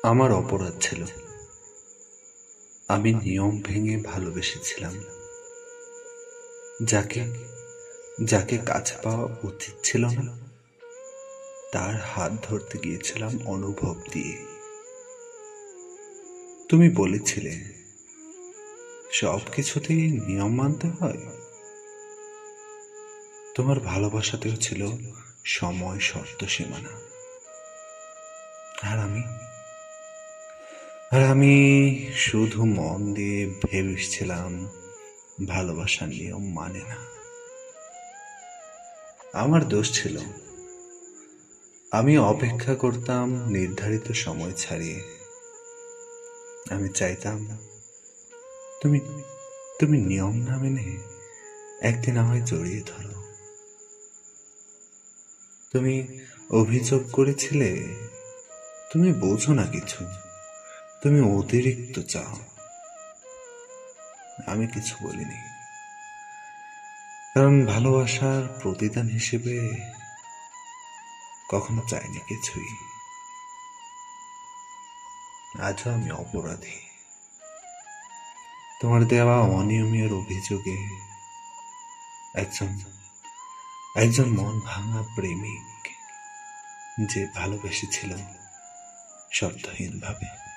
আমার অপরাধ ছিল। আমি নিয়ম ভেঙে ভালোবেসেছিলাম। যাকে যাকে কাছে পাওয়া উচিত ছিল না, তার হাত ধরতে গিয়েছিলাম অনুভব দিয়ে। তুমি বলেছিলে সব কিছুতেই নিয়ম মানতে হয়। তোমার ভালোবাসাতেও ছিল সময়, শর্ত, সীমানা। আর আমি আর আমি শুধু মন দিয়ে ভেবেছিলাম ভালোবাসার নিয়ম মানে না। আমার দোষ ছিল। আমি অপেক্ষা করতাম নির্ধারিত সময় ছাড়িয়ে। আমি চাইতাম তুমি তুমি নিয়ম না মেনে একদিন আমায় জড়িয়ে ধরো। তুমি অভিযোগ করেছিলে তুমি বোঝো না কিছু, তুমি অতিরিক্ত চাও। আমি কিছু বলিনি, কারণ ভালোবাসার প্রতিদান হিসেবে কখনো চাইনি কিছুই। আজও আমি অপরাধী। তোমার দেওয়া অনিয়মের অভিযোগে একজন একজন মন ভাঙা প্রেমিক যে ভালোবেসেছিল শর্তহীন ভাবে।